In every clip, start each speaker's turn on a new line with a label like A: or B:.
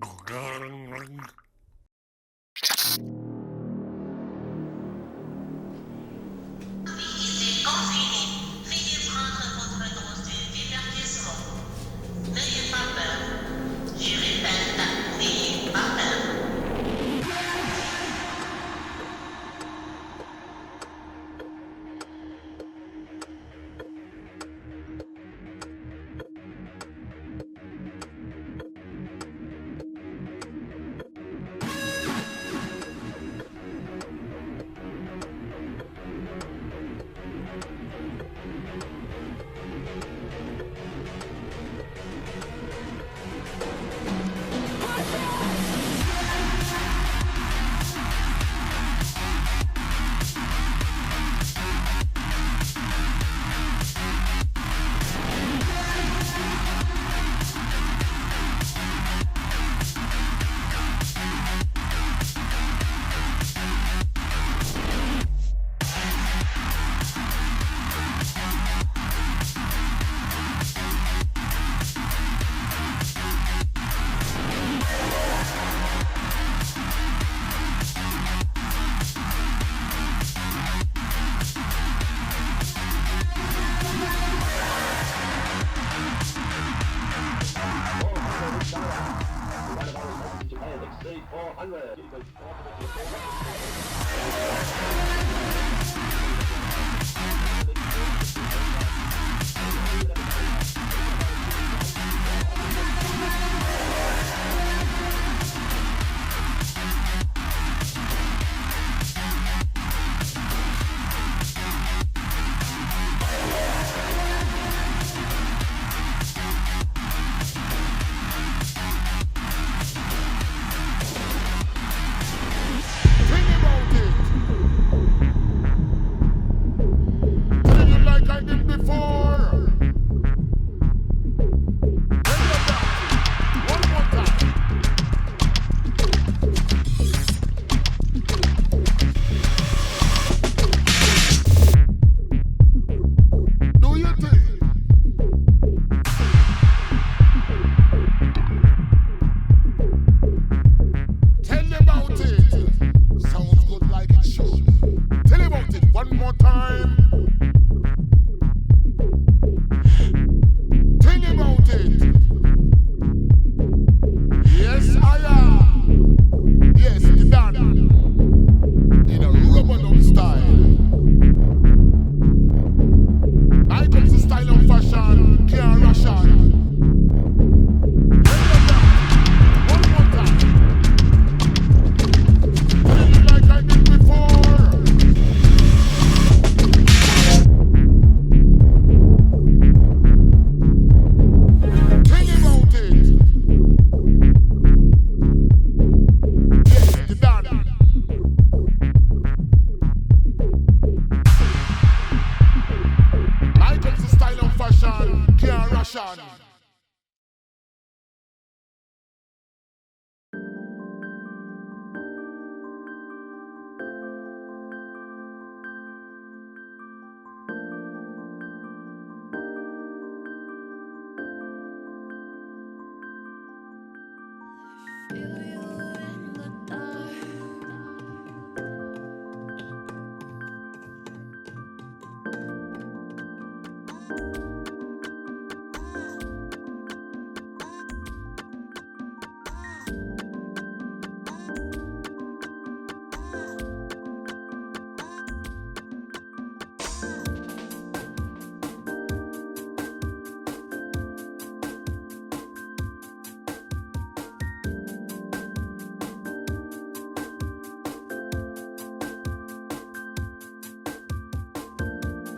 A: Confinement, veuillez prendre votre dose de divertissement. N'ayez pas peur. Je répète, n'ayez pas peur.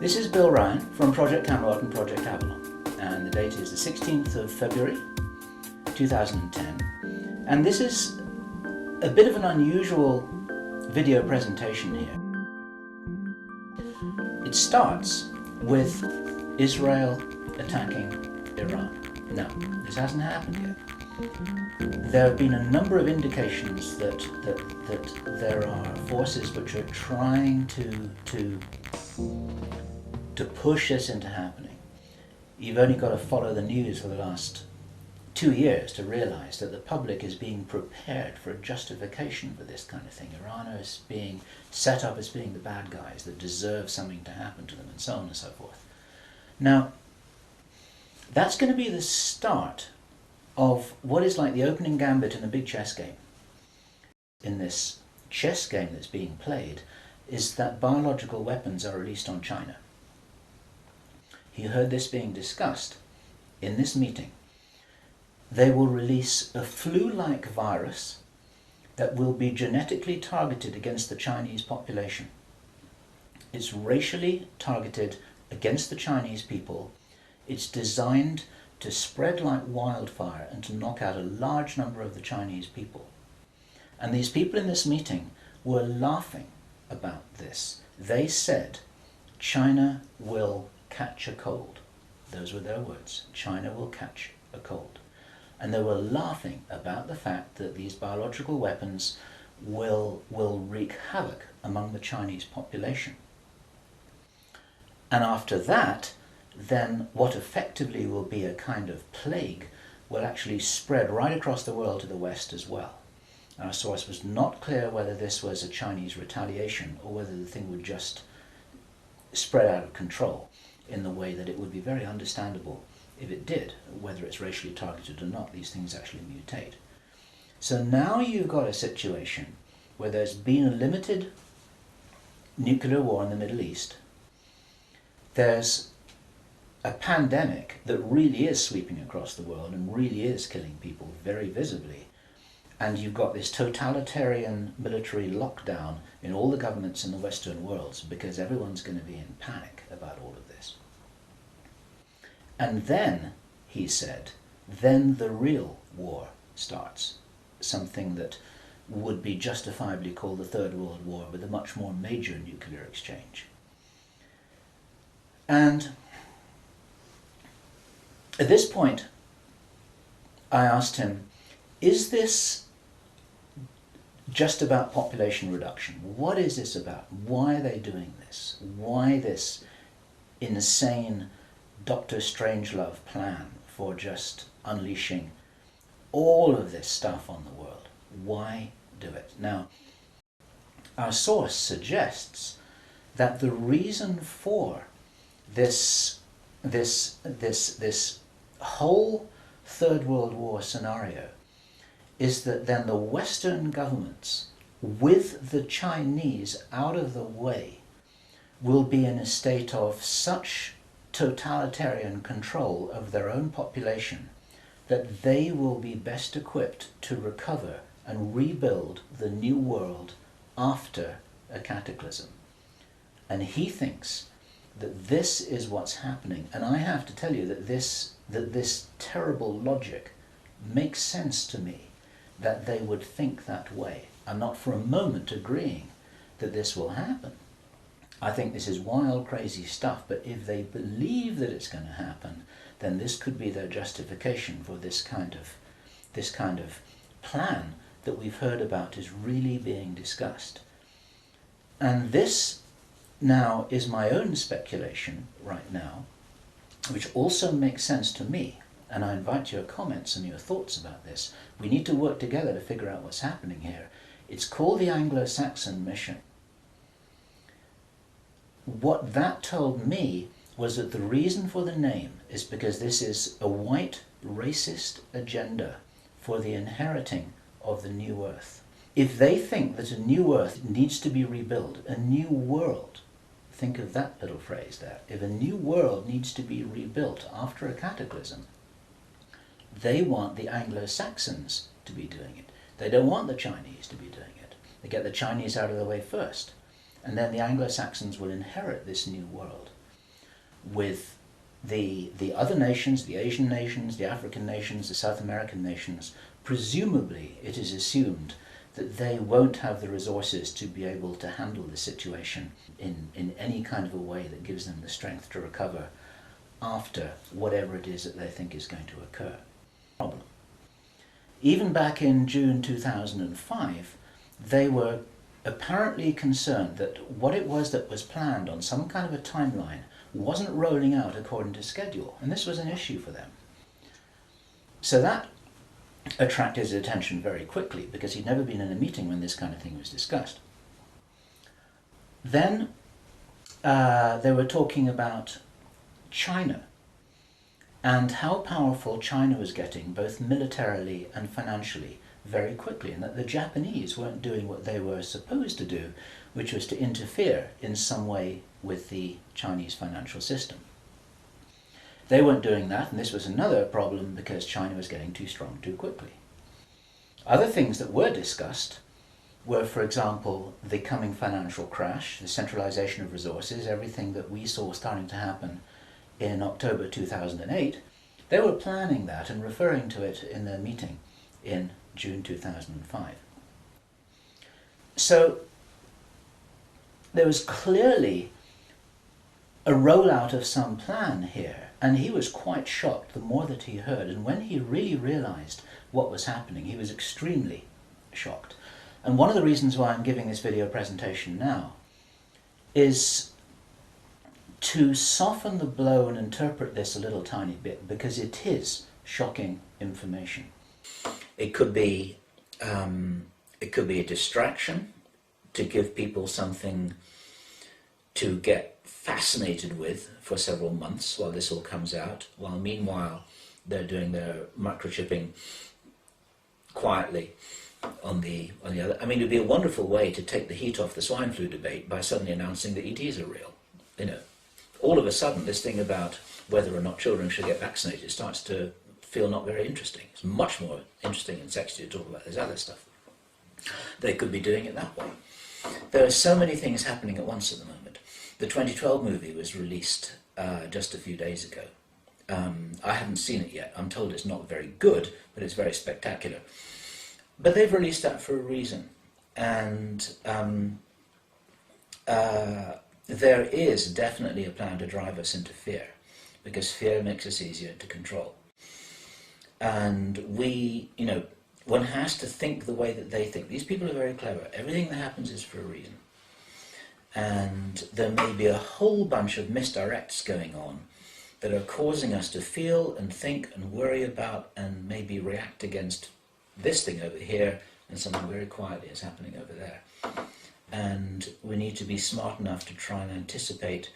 B: This is Bill Ryan from Project Camelot and Project Avalon, and the date is the 16th of February 2010, and this is a bit of an unusual video presentation here. It starts with Israel attacking Iran. No, this hasn't happened yet. There have been a number of indications that there are forces which are trying to push this into happening. You've only got to follow the news for the last 2 years to realize that the public is being prepared for a justification for this kind of thing. Iran is being set up as being the bad guys that deserve something to happen to them, and so on and so forth. Now, that's going to be the start of what is like the opening gambit in a big chess game. In this chess game that's being played, is that biological weapons are released on China. He heard this being discussed in this meeting. They will release a flu-like virus that will be genetically targeted against the Chinese population. It's racially targeted against the Chinese people. It's designed to spread like wildfire and to knock out a large number of the Chinese people. And these people in this meeting were laughing about this. They said, China will catch a cold. Those were their words. China will catch a cold. And they were laughing about the fact that these biological weapons will wreak havoc among the Chinese population. And after that, then what effectively will be a kind of plague will actually spread right across the world to the West as well. Our source was not clear whether this was a Chinese retaliation or whether the thing would just spread out of control in the way that it would be very understandable if it did, whether it's racially targeted or not. These things actually mutate. So now you've got a situation where there's been a limited nuclear war in the Middle East. There's a pandemic that really is sweeping across the world and really is killing people very visibly. And you've got this totalitarian military lockdown in all the governments in the Western world because everyone's going to be in panic about all of this. And then, he said, then the real war starts. Something that would be justifiably called the Third World War, with a much more major nuclear exchange. And at this point, I asked him, is this just about population reduction? What is this about? Why are they doing this? Why this insane Dr. Strangelove plan for just unleashing all of this stuff on the world? Why do it? Now, our source suggests that the reason for this whole Third World War scenario is that then the Western governments, with the Chinese out of the way, will be in a state of such totalitarian control of their own population that they will be best equipped to recover and rebuild the new world after a cataclysm. And he thinks that this is what's happening. And I have to tell you that this terrible logic makes sense to me, that they would think that way. I'm not for a moment agreeing that this will happen. I think this is wild, crazy stuff, but if they believe that it's going to happen, then this could be their justification for this kind of plan that we've heard about is really being discussed. And this now is my own speculation right now, which also makes sense to me. And I invite your comments and your thoughts about this. We need to work together to figure out what's happening here. It's called the Anglo-Saxon mission. What that told me was that the reason for the name is because this is a white racist agenda for the inheriting of the new earth. If they think that a new earth needs to be rebuilt, a new world, think of that little phrase there, if a new world needs to be rebuilt after a cataclysm, they want the Anglo-Saxons to be doing it. They don't want the Chinese to be doing it. They get the Chinese out of the way first. And then the Anglo-Saxons will inherit this new world with the other nations, the Asian nations, the African nations, the South American nations. Presumably, it is assumed that they won't have the resources to be able to handle the situation in any kind of a way that gives them the strength to recover after whatever it is that they think is going to occur. Problem. Even back in June 2005, they were apparently concerned that what it was that was planned on some kind of a timeline wasn't rolling out according to schedule, and this was an issue for them. So that attracted his attention very quickly, because he'd never been in a meeting when this kind of thing was discussed. Then they were talking about China and how powerful China was getting, both militarily and financially, very quickly, and that the Japanese weren't doing what they were supposed to do, which was to interfere in some way with the Chinese financial system. They weren't doing that, and this was another problem because China was getting too strong too quickly. Other things that were discussed were, for example, the coming financial crash, the centralization of resources, everything that we saw starting to happen in October 2008. They were planning that and referring to it in their meeting in June 2005. So there was clearly a rollout of some plan here, and he was quite shocked the more that he heard, and when he really realized what was happening, he was extremely shocked. And one of the reasons why I'm giving this video presentation now is to soften the blow and interpret this a little tiny bit, because it is shocking information. It could be a distraction to give people something to get fascinated with for several months while this all comes out, while meanwhile they're doing their microchipping quietly on the other. I mean, it would be a wonderful way to take the heat off the swine flu debate by suddenly announcing that ETs are real. You know, all of a sudden this thing about whether or not children should get vaccinated starts to feel not very interesting. It's much more interesting and sexy to talk about this other stuff. They could be doing it that way. There are so many things happening at once at the moment. The 2012 movie was released just a few days ago. I haven't seen it yet. I'm told it's not very good, but it's very spectacular. But they've released that for a reason. And there is definitely a plan to drive us into fear, because fear makes us easier to control. And we, you know, one has to think the way that they think. These people are very clever. Everything that happens is for a reason. And there may be a whole bunch of misdirects going on that are causing us to feel and think and worry about and maybe react against this thing over here, and something very quietly is happening over there. And we need to be smart enough to try and anticipate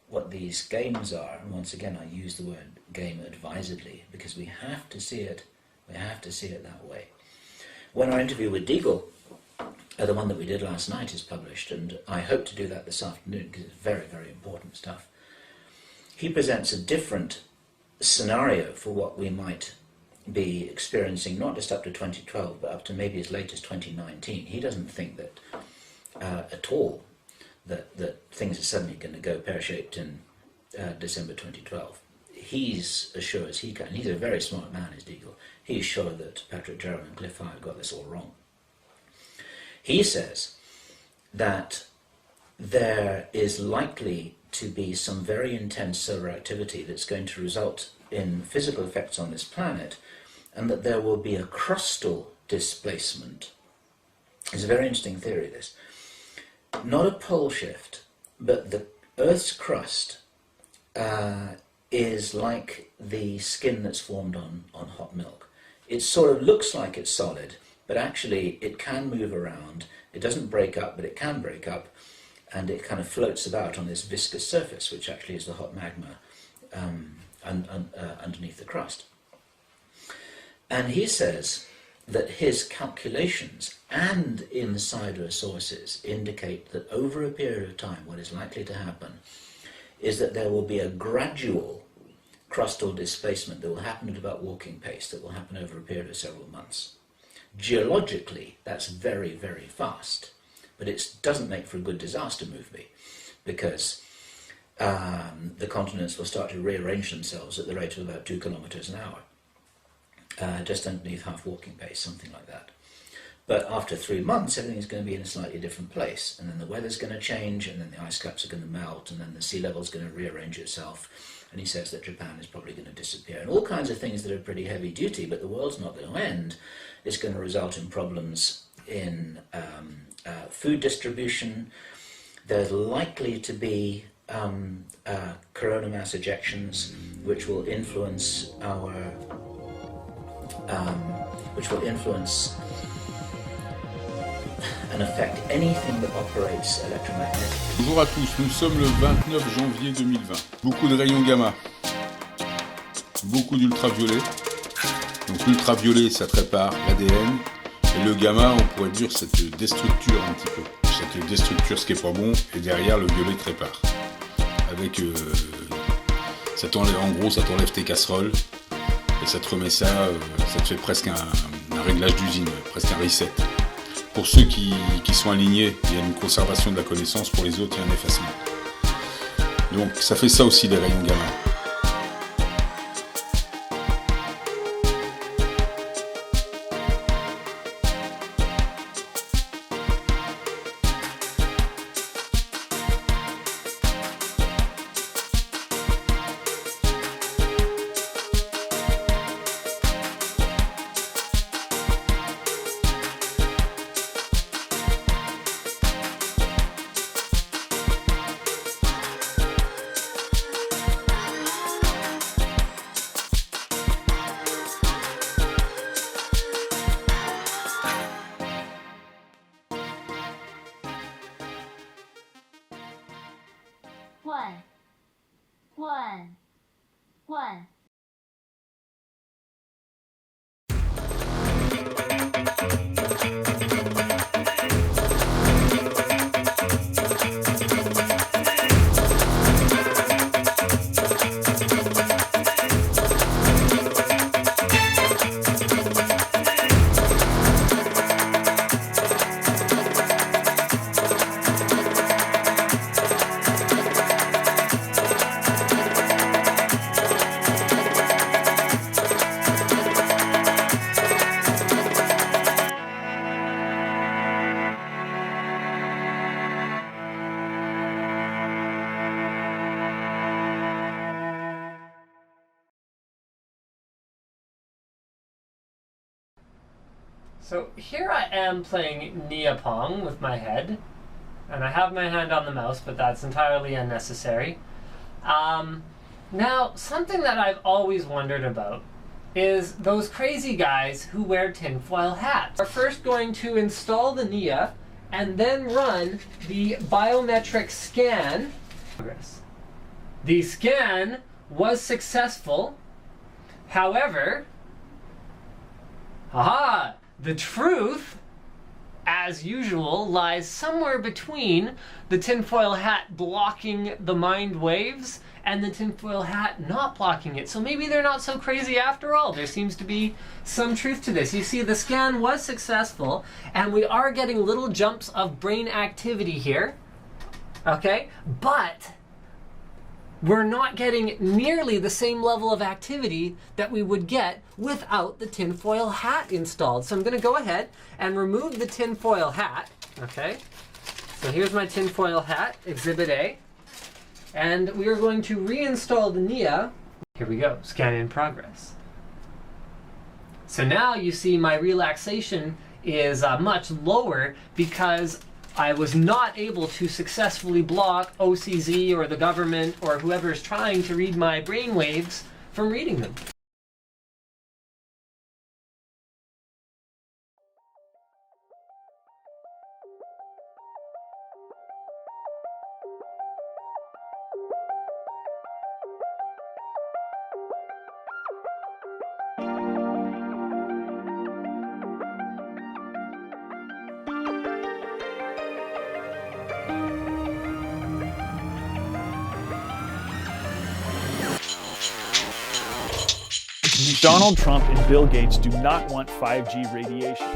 B: what these games are. And once again, I use the word game advisedly, because we have to see it. We have to see it that way. When our interview with Deagle, the one that we did last night, is published, and I hope to do that this afternoon because it's very, very important stuff, he presents a different scenario for what we might be experiencing, not just up to 2012, but up to maybe as late as 2019. He doesn't think that at all that things are suddenly going to go pear-shaped in December 2012. He's as sure as he can. He's a very smart man, is Deagle. He's sure that Patrick Jerome and Cliff Howard got this all wrong. He says that there is likely to be some very intense solar activity that's going to result in physical effects on this planet, and that there will be a crustal displacement. It's a very interesting theory, this. Not a pole shift, but the Earth's crust is like the skin that's formed on hot milk. It sort of looks like it's solid, but actually it can move around. It doesn't break up, but it can break up, and it kind of floats about on this viscous surface, which actually is the hot magma underneath the crust. And he says that his calculations and insider sources indicate that over a period of time, what is likely to happen is that there will be a gradual crustal displacement that will happen at about walking pace, that will happen over a period of several months. Geologically, that's very, very fast, but it doesn't make for a good disaster movie, because the continents will start to rearrange themselves at the rate of about 2 kilometers an hour, just underneath half walking pace, something like that. But after 3 months, everything's going to be in a slightly different place, and then the weather's going to change, and then the ice caps are going to melt, and then the sea level's going to rearrange itself, and he says that Japan is probably going to disappear, and all kinds of things that are pretty heavy duty, but the world's not going to end. It's going to result in problems in food distribution. There's likely to be corona mass ejections, which will influence our which will influence and affect anything that operates electromagnetically.
C: Bonjour à tous, nous sommes le 29 janvier 2020. Beaucoup de rayons gamma, beaucoup d'ultraviolets. Donc l'ultraviolet, ça prépare l'ADN, et le gamma, on pourrait dire, ça te déstructure un petit peu. Ça te déstructure ce qui est pas bon, et derrière, le violet te répare. Avec, ça t'enlève, en gros, ça t'enlève tes casseroles, et ça te remet ça te fait presque un réglage d'usine, presque un reset. Pour ceux qui sont alignés, il y a une conservation de la connaissance, pour les autres, il y a un effacement. Donc ça fait ça aussi, les rayons gamma.
D: One.
E: So here I am playing Neopong with my head, and I have my hand on the mouse, but that's entirely unnecessary. Now, something that I've always wondered about is those crazy guys who wear tinfoil hats. We're first going to install the Nia and then run the biometric scan. The scan was successful. However, the truth, as usual, lies somewhere between the tinfoil hat blocking the mind waves and the tinfoil hat not blocking it. So maybe they're not so crazy after all. There seems to be some truth to this. You see, the scan was successful, and we are getting little jumps of brain activity here, okay? But we're not getting nearly the same level of activity that we would get without the tinfoil hat installed. So I'm going to go ahead and remove the tinfoil hat, okay? So here's my tinfoil hat, Exhibit A. And we are going to reinstall the Nia. Here we go, scan in progress. So now you see my relaxation is much lower because I was not able to successfully block OCZ or the government or whoever is trying to read my brain waves from reading them.
F: Donald Trump and Bill Gates do not want 5G radiation.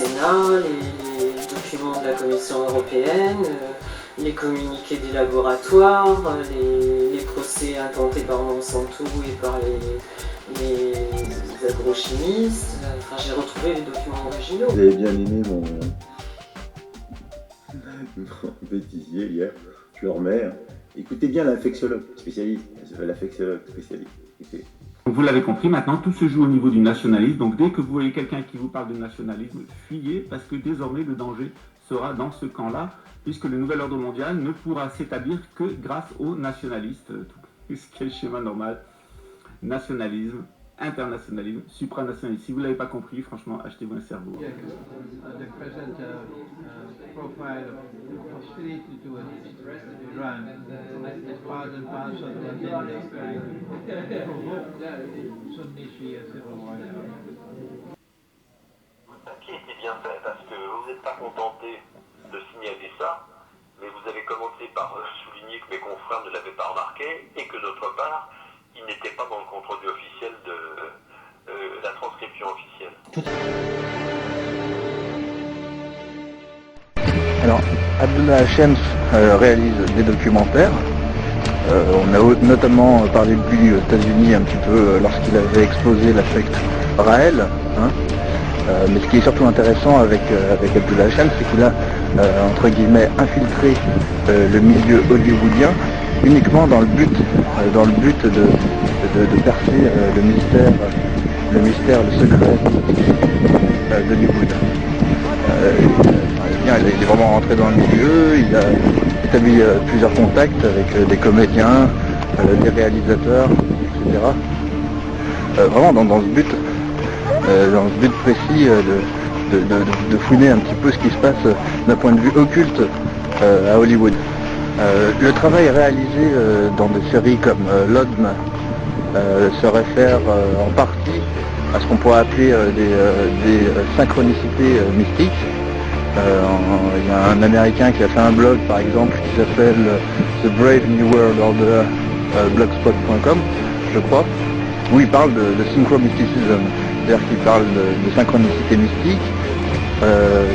D: Sénat, les documents de la Commission européenne, les communiqués des laboratoires, les procès intentés par Monsanto et par les agrochimistes. Enfin, j'ai retrouvé les documents originaux.
G: Vous avez bien aimé mon bêtisier hier, je le remets. Écoutez bien l'infectiologue spécialiste, Écoutez.
H: Donc vous l'avez compris, maintenant tout se joue au niveau du nationalisme. Donc dès que vous voyez quelqu'un qui vous parle de nationalisme, fuyez, parce que désormais le danger sera dans ce camp-là, puisque le nouvel ordre mondial ne pourra s'établir que grâce aux nationalistes, ce qui est le schéma normal. Nationalisme, internationalisme, supranationalisme. Si vous ne l'avez pas compris, franchement, achetez-vous un cerveau.
I: Votre papier était bien fait parce que vous n'êtes pas contenté de signaler ça, mais vous avez commencé par souligner que mes confrères ne l'avaient pas remarqué et que d'autre part, il n'était pas dans le compte-rendu officiel de la transcription officielle.
J: Alors, Abdullah Shams réalise des documentaires. On a notamment parlé de lui aux États-Unis un petit peu lorsqu'il avait exposé la secte Raël. Mais ce qui est surtout intéressant avec Abdullah Shams, c'est qu'il a entre guillemets infiltré le milieu hollywoodien uniquement dans le but de percer le secret d'Hollywood. Il est vraiment rentré dans le milieu, il a établi plusieurs contacts avec des comédiens, des réalisateurs, etc. Vraiment dans ce but précis de fouiner un petit peu ce qui se passe d'un point de vue occulte à Hollywood. Le travail réalisé dans des séries comme l'Odme se réfère en partie à ce qu'on pourrait appeler des synchronicités mystiques. Il y a un Américain qui a fait un blog par exemple qui s'appelle The Brave New World Order blogspot.com, je crois, où il parle de synchromisticism, c'est-à-dire qu'il parle de synchronicité mystique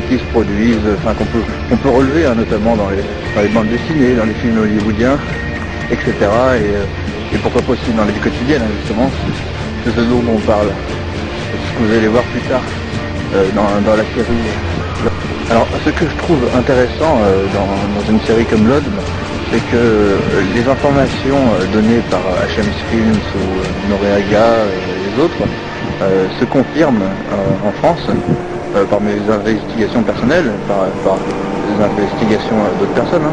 J: qui se produisent, enfin qu'on peut relever notamment dans les bandes dessinées, dans les films hollywoodiens, etc. Et pourquoi pas aussi dans la vie quotidienne, justement, c'est ce dont on parle. C'est ce que vous allez voir plus tard dans la série. Alors, ce que je trouve intéressant dans une série comme l'Odme, c'est que les informations données par HM Films ou Noreaga et les autres se confirment en France par mes investigations personnelles, par les investigations d'autres personnes,